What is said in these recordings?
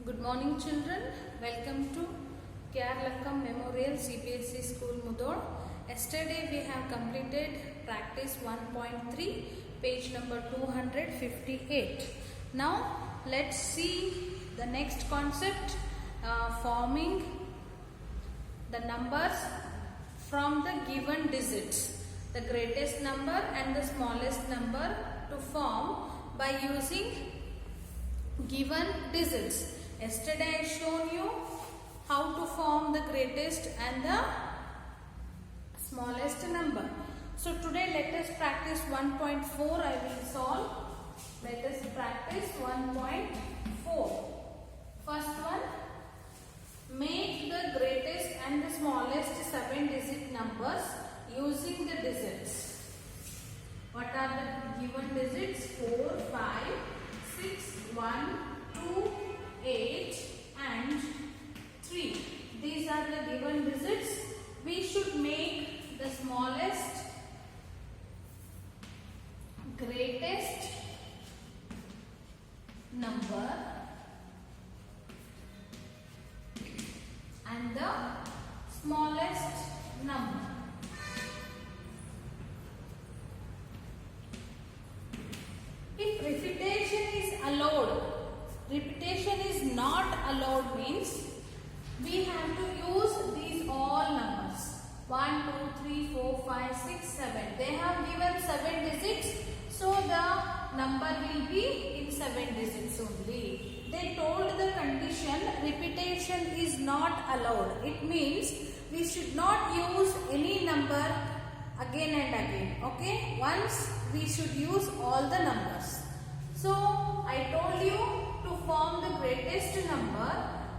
Good morning children, welcome to Keralakkam Memorial CBSE School Mudod. Yesterday we have completed practice 1.3 page number 258. Now let's see the next concept, forming the numbers from the given digits, the greatest number and the smallest number to form by using given digits. Yesterday I shown you how to form the greatest and the smallest number. So today let us practice 1.4. I will solve. Let us practice 1.4. First one, make the greatest and the smallest 7-digit numbers using the digits. What are the given digits? 4, 5, 6, 1, 2, 8 and 3. These are the given digits. We should make the smallest, greatest number and the smallest number. If repetition is allowed, repetition is not allowed means we have to use these all numbers. 1, 2, 3, 4, 5, 6, 7. They have given 7 digits, so the number will be in 7 digits only. They told the condition repetition is not allowed. It means we should not use any number again and again. Okay? Once we should use all the numbers. So I told you to form the greatest number,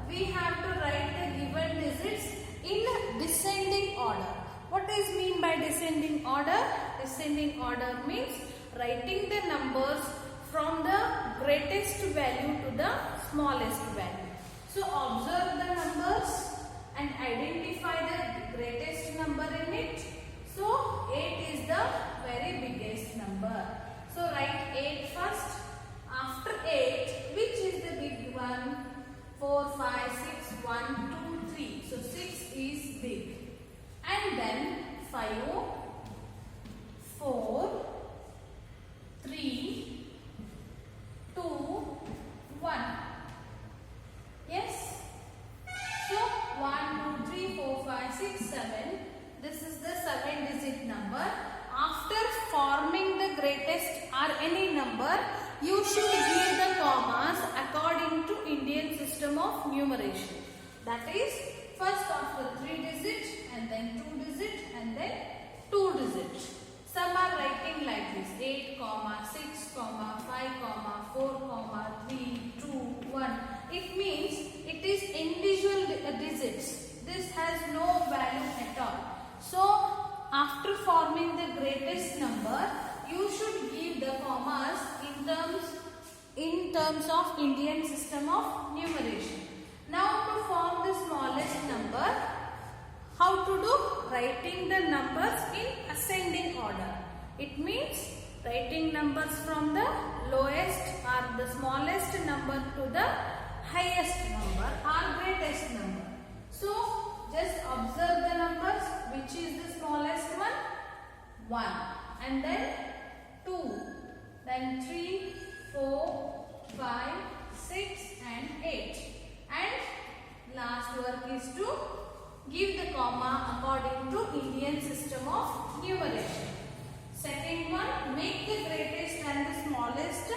we have to write the given digits in descending order. What is mean by descending order? Descending order means writing the numbers from the greatest value to the smallest value. So observe the numbers and identify the greatest number in it. So 8 is the very biggest number. So write 8 first. After 8, which is the big one? 4, 5, 6, 1, 2, 3. So 6 is big. And then 5, 4, 3, 2, 1. Yes? So 1, 2, 3, 4, 5, 6, 7. This is the 7-digit number. After forming the greatest or any number, you should give the commas according to Indian system of numeration. That is, first after 3 digits and then 2 digits and then 2 digits. Some are writing like this: 8, 6, 5, 4, 3, 2, 1. It means it is individual digits. This has no value at all. So after forming the greatest number, you should give the commas in terms of Indian system of numeration. Now to form the smallest number, how to do? Writing the numbers in ascending order. It means writing numbers from the lowest or the smallest number to the highest number or greatest number. So just observe the numbers. Which is the smallest one? 1. And then 2. Then 3, 4, 5, 6 and 8. And last work is to give the comma according to Indian system of numeration. Second one, make the greatest and the smallest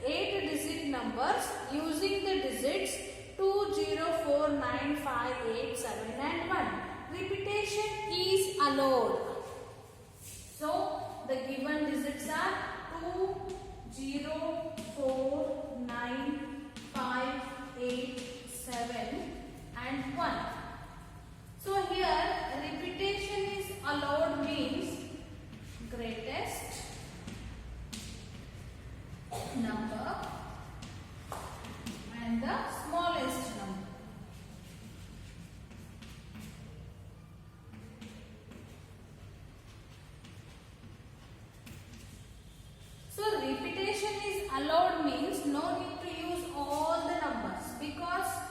8-digit numbers using the digits 2, 0, 4, 9, 5, 8, 7 and 1. Repetition is allowed. So the given digits are 2, 0, 4, 9, 5, 8, 7 and 1. So here repetition is allowed means greatest number and the smallest number. So repetition is allowed means no need to use all the numbers because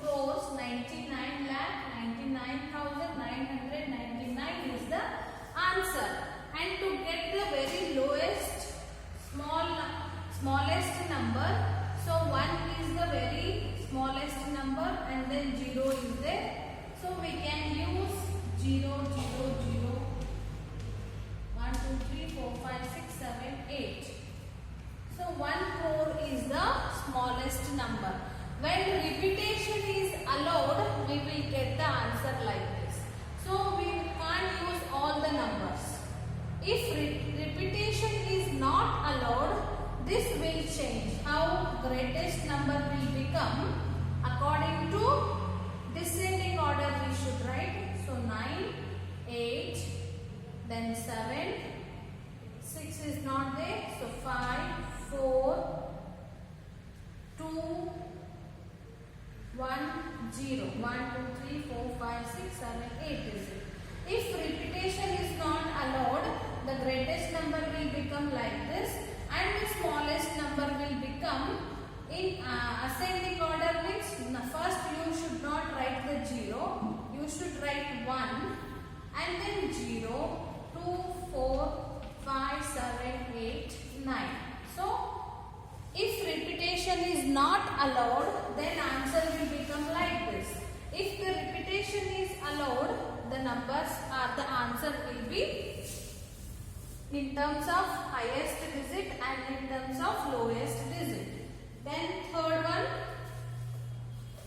crores 99 lakh 99,999 is the answer. And to get the very lowest smallest number, so 1 is the very smallest number and then 0 is there. So we can use 0, 0, 0, 1, 2, 3, 4, 5, 6, 7, 8. So 1 crore is the smallest number. When repetition is allowed, we will get the answer like this. So we can't use all the numbers. If repetition is not allowed, this will change. How greatest number will become? According to descending order we should write. So 9, 8, then 7, 6 is not there. So 5, 4, 2, 1, 0. 1, 2, 3, 4, 5, 6, 7, 8 is it. If repetition is not allowed, the greatest number will become like this and the smallest number will become in ascending order. Means first you should not write the 0, you should write 1 and then 0, 2, 4, 5, 7, 8, 9. So if repetition is not allowed, then answer will become like this. If the repetition is allowed, the numbers or the answer will be in terms of highest digit and in terms of lowest digit. Then third one,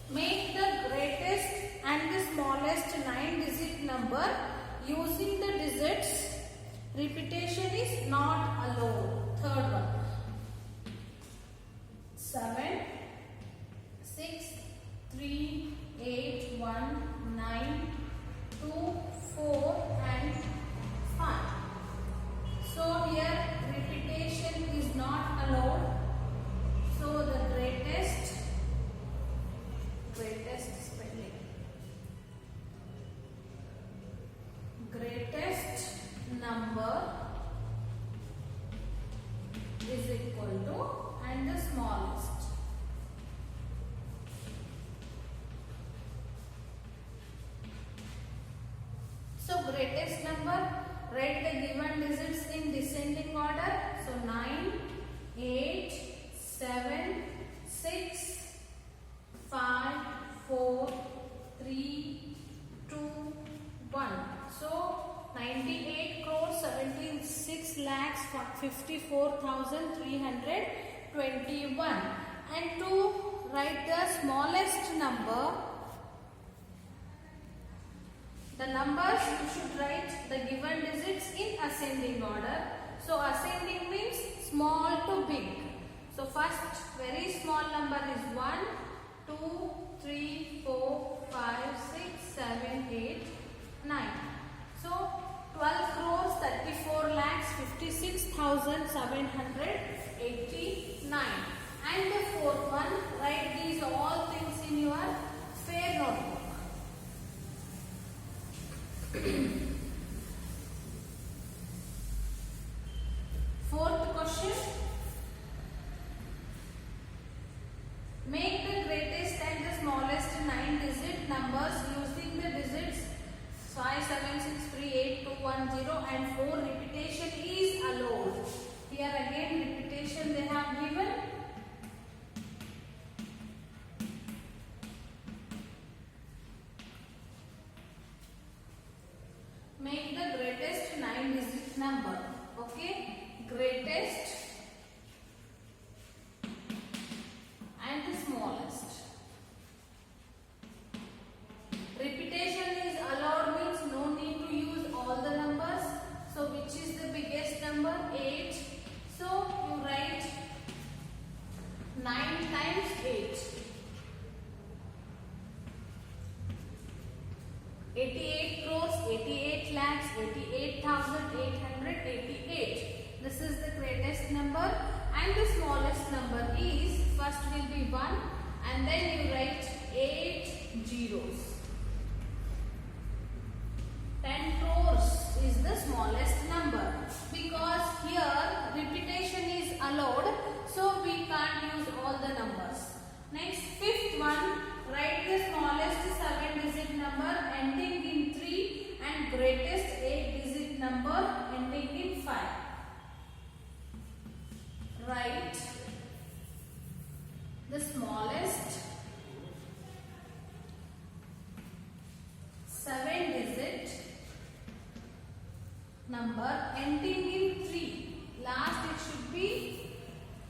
make the greatest and the smallest 9-digit number using the digits. Repetition is not allowed. Third one, 7, 6, 3, 8, 1, 9, 2, 4 and 5. So here repetition is not allowed. So the greatest spelling. Greatest number is equal to and the smallest. So greatest number, write the given digits in descending order. So 9, 8, 7, 6, 5, 4, 3, 2, 1. So 98 crores 76 lakhs 54,321. And to write the smallest number, the numbers you should write the given digits in ascending order. So ascending means small to big. So first very small number is 1, 2, 3, 4, 5, 6, 7, 8, 9. So 12 crores 34 lakhs 56,789. And the fourth one, write these all things in your fair notebook. Fourth question. Make the greatest and the smallest 9-digit numbers using the digits 5, 7, 6, 3, 8, 2, 1, 0 and 4. Repetition is allowed. Here again repetition they have given. Make the greatest 9-digit number. Okay, greatest and the smallest. Repetition is allowed means no need to use all the numbers. So which is the biggest number? 8. So you write 9 times 8. 88 crores, 88 lakhs, 88,888. This is the greatest number and the smallest number is, first will be 1 and then you write 8 zeros. 10 crores is the smallest number because here repetition is allowed, so we can't use all the numbers. Next, fifth one, write the 7-digit number ending in 3. Last it should be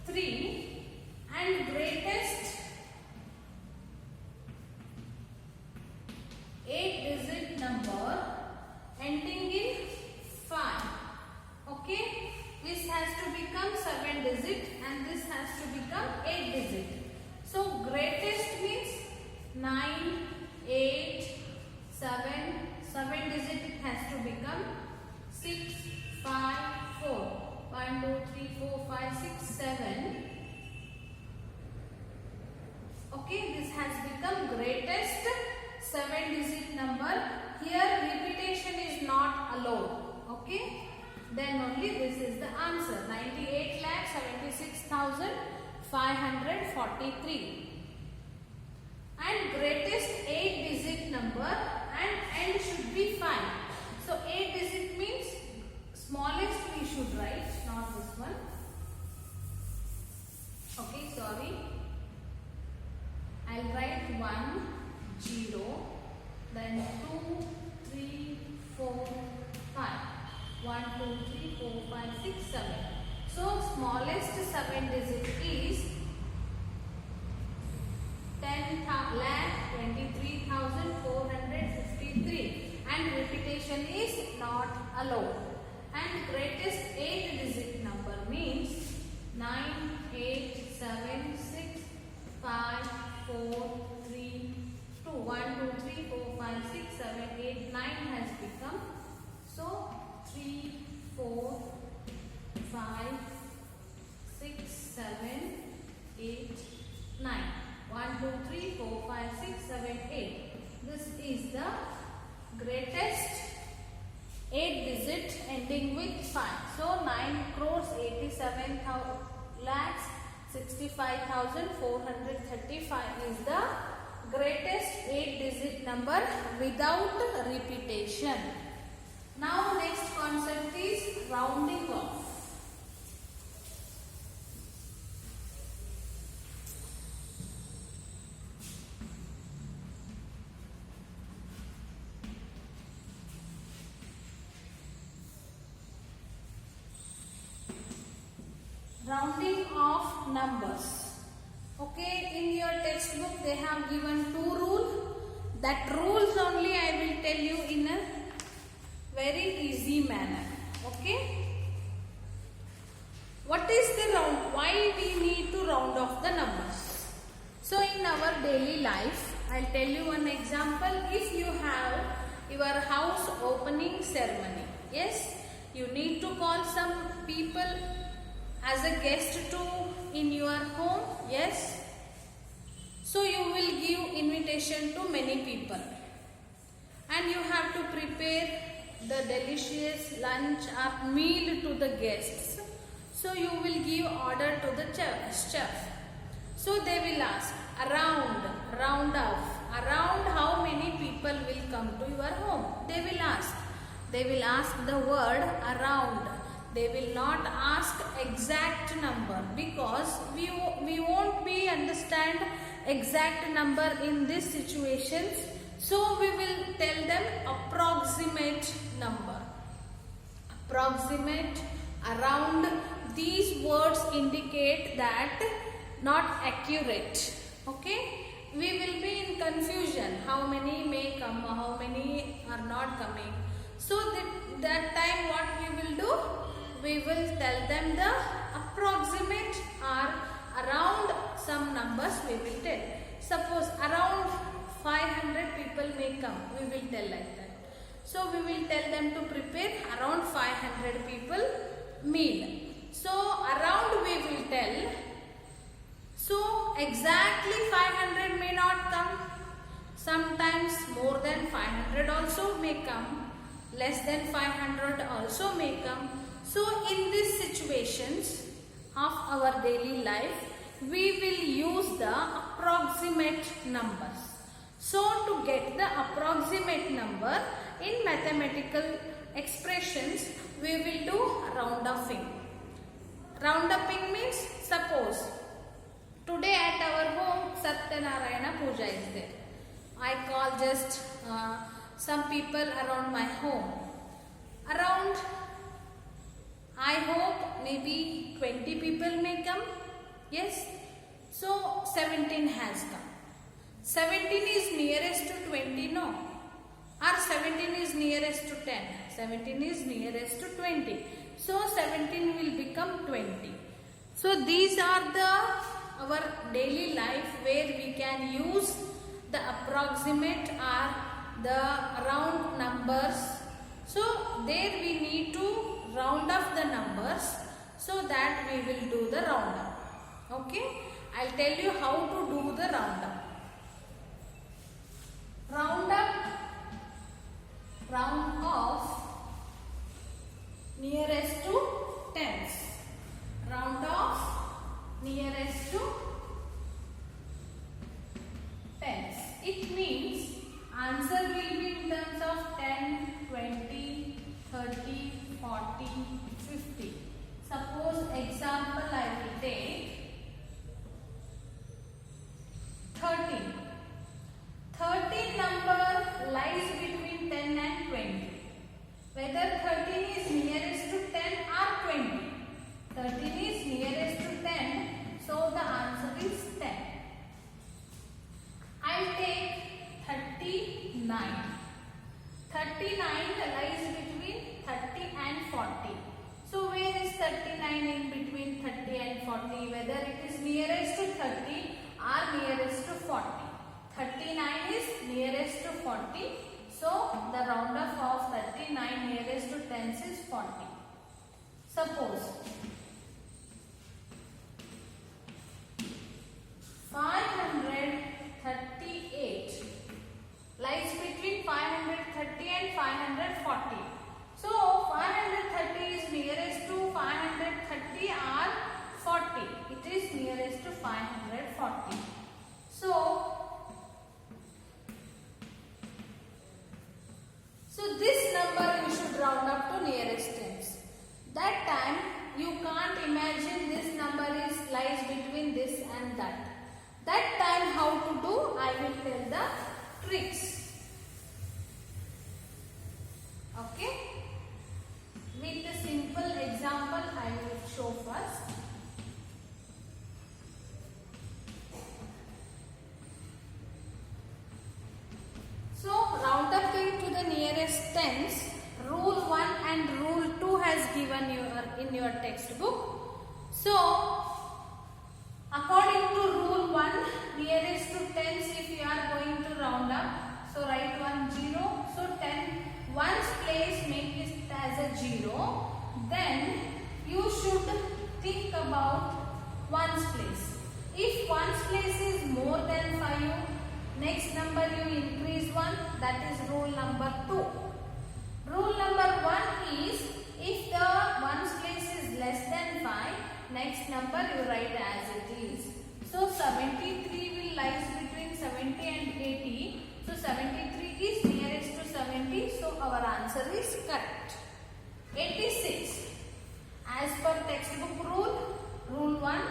3, and greatest 8-digit number ending in 5. Okay, this has to become 7-digit and this has to become 8-digit. So greatest means 9, 8, 7. 7-digit it has to become 6, 5, 4. 1, 2, 3, 4, 5, 6, 7. Okay, this has become greatest 7-digit number. Here repetition is not allowed. Okay, then only this is the answer. 98,76,543. And greatest 8-digit number and end should be 5. So 8-digit means smallest we should write, not this one. Okay, sorry. I'll write 1, 0, then 2, 3, 4, 5. 1, 2, 3, 4, 5, 6, 7. So smallest 7-digit is 10,23,453 and repetition is not allowed. And greatest 8-digit number means 9, 8, 7, 6, 5, 4, 3, 2. 1, 2, 3, 4, 5, 6, 7, 8, 9 has become. So 3, 4, 5, 6, 7, 8, 9. 1, 2, 3, 4, 5, 6, 7, 8. This is the greatest 8-digit ending with 5. So 9,87,65,435 is the greatest 8-digit number without repetition. Now next concept is rounding off. Rounding off numbers. Okay, in your textbook they have given 2 rules. That rules only I will tell you in a very easy manner. Okay, what is the round? Why we need to round off the numbers? So in our daily life, I'll tell you one example. If you have your house opening ceremony, yes, you need to call some people as a guest to in your home, yes. So you will give invitation to many people and you have to prepare the delicious lunch or meal to the guests. So you will give order to the chef. So they will ask round off, around how many people will come to your home. They will ask the word around. They will not ask exact number because we won't be understand exact number in these situations. So we will tell them approximate number. Approximate, around, these words indicate that not accurate. Okay, we will be in confusion. How many may come, how many are not coming. So that time what we will do? We will tell them the approximate or around some numbers we will tell. Suppose around 500 people may come, we will tell like that. So we will tell them to prepare around 500 people meal. So around we will tell. So exactly 500 may not come. Sometimes more than 500 also may come. Less than 500 also may come. So in these situations of our daily life, we will use the approximate numbers. So to get the approximate number in mathematical expressions, we will do round-offing. Round-offing means, suppose today at our home Satyanarayana Puja is there. I call just some people around my home. Around, I hope maybe 20 people may come. Yes. So 17 has come. 17 is nearest to 20, no? Or 17 is nearest to 10. 17 is nearest to 20. So 17 will become 20. So these are our daily life where we can use the approximate or the round numbers. So there we need to round up the numbers so that we will do the round up. Okay, I'll tell you how to do the round up. Round off nearest to tens. Round off nearest to tens. It means answer will be in terms of 10, 20, 30, 40, 50. Suppose example I will take 13. 13 number lies between 10 and 20. Whether 13 is nearest to 10 or 20. 13 is nearest to 10, so the answer is 10. I'll take 39. 39 lies between 30 and 40. So where is 39 in between 30 and 40? Whether it is nearest to 30 or nearest to 40. 39 is nearest to 40. So the round off of 39 nearest to tens is 40. Suppose 538 lies between 530 and 540. So 530 is nearest to 530 or 40. It is nearest to 540. So this number you should round up to nearest tens. That time you can't imagine this number lies between this and that. That time how to do, I will tell the tricks. Okay? With a simple example I will show first. So round up to the nearest tens, rule 1 and rule 2 has given you in your textbook. So according to rule 1, nearest to tens if you are going to round up, so write 1 0. So 10 ones place make it as a 0. Then you should think about ones place. If ones place is more than 5, next number you increase 1, that is rule number 2. Rule number 1 is if the ones place is less than 5, next number you write as it is. So 73 will lies between 70 and 80. So 73 is nearest to 70. So our answer is correct. 86. As per textbook rule, rule 1,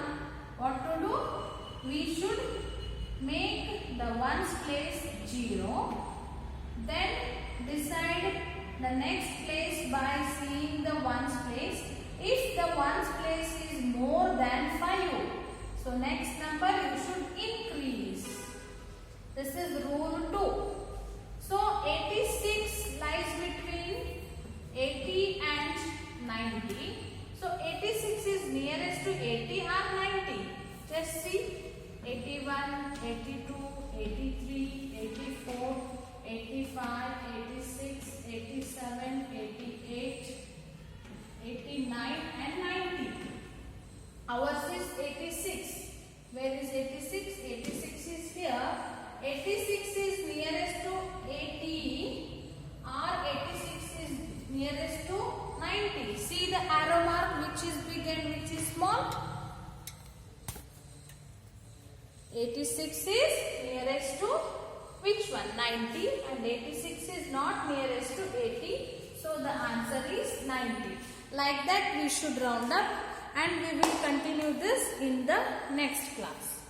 what to do? We should make the ones place 0. Then decide the next place by seeing the ones place. If the ones place is more than 5, so next number you should increase. This is rule 2. So 86 lies between 80 and 90. So 86 is nearest to 80 or 90. Just see 81, 82, 83, 84, 85, 86, 87, 88, 89 and 90. Ours is 86. Where is 86? 86 is here. 86 is nearest to 80 or 86 is nearest to 90. See the arrow mark which is big and which is small. 86 is nearest to which one? 90, and 86 is not nearest to 80. So the answer is 90. Like that we should round up, and we will continue this in the next class.